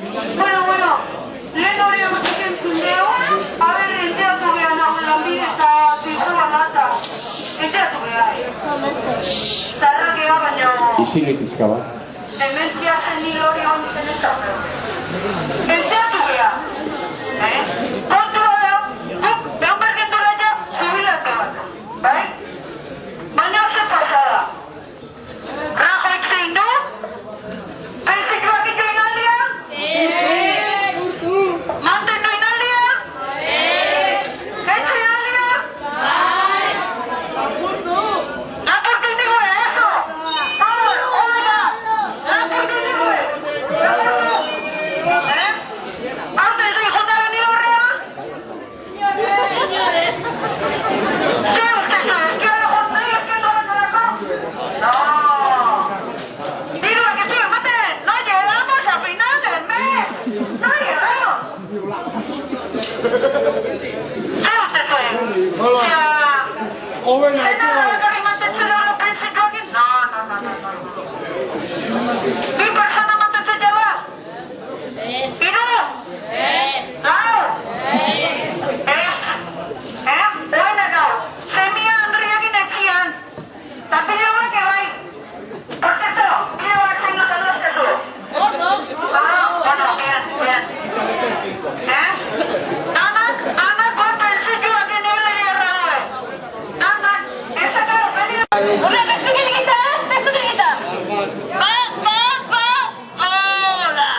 Bueno, lehen hori amatik entzundeu, haber enteatu behar nago lanbide eta zizua nata. Enteatu behar. Zarrak ega baina... Izilik izka bat. Dementia zenil hori honik enetatu. Enteatu behar. Kontu bada, guk behar bergentu laia zubilatu bat. Bai? Baina ze pasada. Rajoik zein du? Benzikloak ito inaldia? Mantendu inaldia? Etxe inaldia? Lapurtu indigo eso? Oiga! Lapurtu indigo Arte ez jota beni horrea? Ze uste zu, ezkiara jota ezkiara jota? No! Diruak ez du ematen! No llegamos a final del mes! No llegamos! Ze uste zuen? Zena bakarri mantentzen horro printzikoak? No. Bi persona mantentzen jala? Iru? Lau? Oaina gau, semia Andriakin etxian. Ta bideoak ebai. Por cierto, bideoak zein dut adoztezu. Bueno, bien. Danak guapen nire erradue. Danak, ez da gau, beni... Horre, besukin egita! Hola!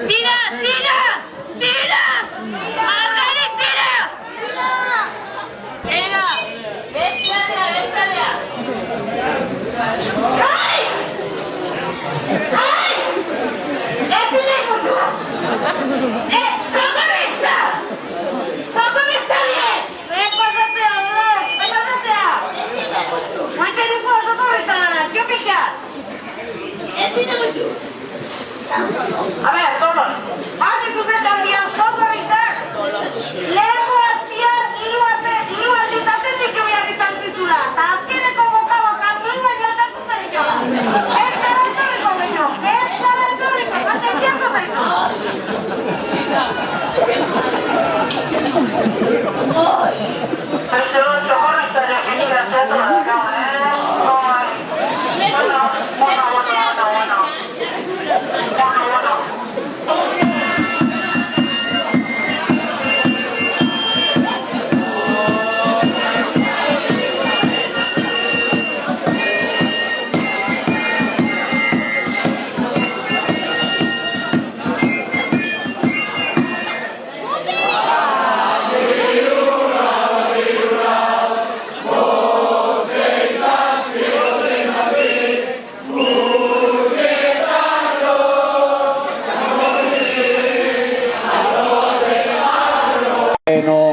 Tira! Margarit, tira! Tira! Bestalea! Ai! Ez zinei mutu! Socorrista bien! Pasatzea! Mantxeneko socorrista nada, txopixa! Ez zinei mutu! A ver, todos. Hatik ustesan dian socorristak! Lehenko hastian, hiru aldutatetik jobiak izan zizula. Eta azkeneko boka, nuen baino sartu zen diola. Ez dara etorriko baino! Pasenkiako zaitu! Eso, socorristak egin gazteatu da,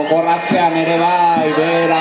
Borratzean ere bai, bera.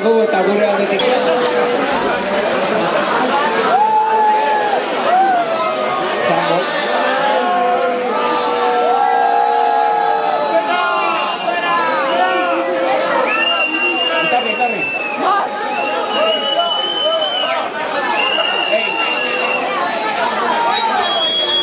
du eta gure aldetik